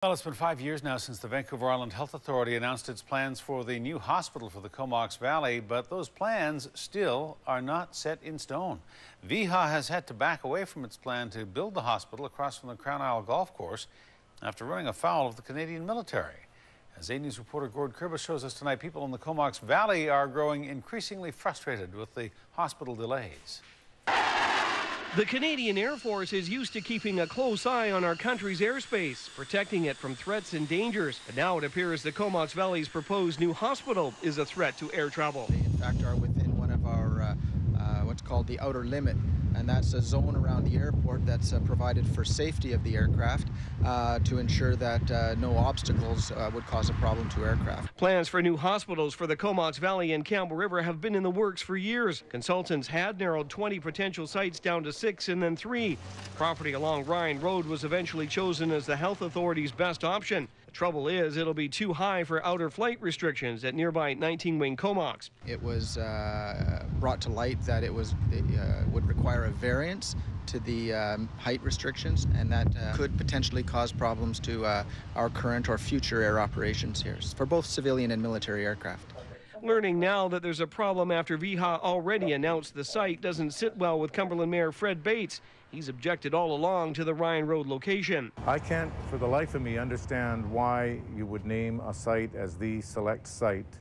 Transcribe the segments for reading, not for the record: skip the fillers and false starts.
Well, it's been 5 years now since the Vancouver Island Health Authority announced its plans for the new hospital for the Comox Valley, but those plans still are not set in stone. VIHA has had to back away from its plan to build the hospital across from the Crown Isle golf course after running afoul of the Canadian military. As A News reporter Gord Kurbis shows us tonight, people in the Comox Valley are growing increasingly frustrated with the hospital delays. The Canadian Air Force is used to keeping a close eye on our country's airspace, protecting it from threats and dangers. But now it appears the Comox Valley's proposed new hospital is a threat to air travel. They, in fact, are within one of our what's called the outer limit, and that's a zone around the airport that's provided for safety of the aircraft to ensure that no obstacles would cause a problem to aircraft. Plans for new hospitals for the Comox Valley and Campbell River have been in the works for years. Consultants had narrowed 20 potential sites down to 6 and then 3. Property along Ryan Road was eventually chosen as the health authority's best option. The trouble is, it'll be too high for outer flight restrictions at nearby 19-wing Comox. It was brought to light that it would require a variance to the height restrictions, and that could potentially cause problems to our current or future air operations here for both civilian and military aircraft. Learning now that there's a problem after VIHA already announced the site doesn't sit well with Cumberland Mayor Fred Bates. He's objected all along to the Ryan Road location. I can't for the life of me understand why you would name a site as the select site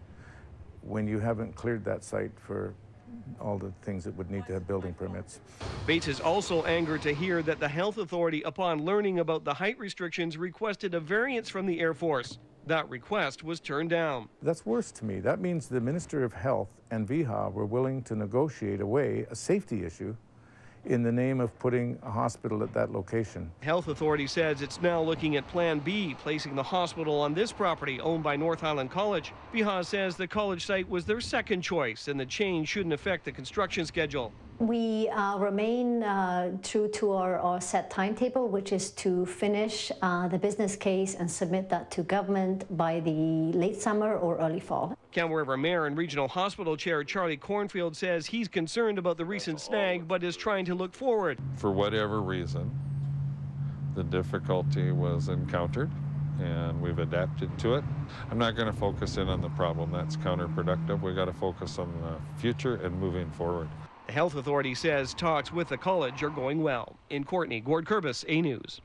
when you haven't cleared that site for all the things that would need to have building permits. Bates is also angered to hear that the health authority, upon learning about the height restrictions, requested a variance from the Air Force. That request was turned down. That's worse to me. That means the Minister of Health and VIHA were willing to negotiate away a safety issue in the name of putting a hospital at that location. Health Authority says it's now looking at Plan B, placing the hospital on this property owned by North Island College. VIHA says the college site was their second choice and the change shouldn't affect the construction schedule. We remain true to our set timetable, which is to finish the business case and submit that to government by the late summer or early fall. Campbell River Mayor and Regional Hospital Chair Charlie Cornfield says he's concerned about the recent snag but is trying to look forward. For whatever reason, the difficulty was encountered and we've adapted to it. I'm not going to focus in on the problem. That's counterproductive. We've got to focus on the future and moving forward. The Health Authority says talks with the college are going well. In Courtney, Gord Kurbis, A News.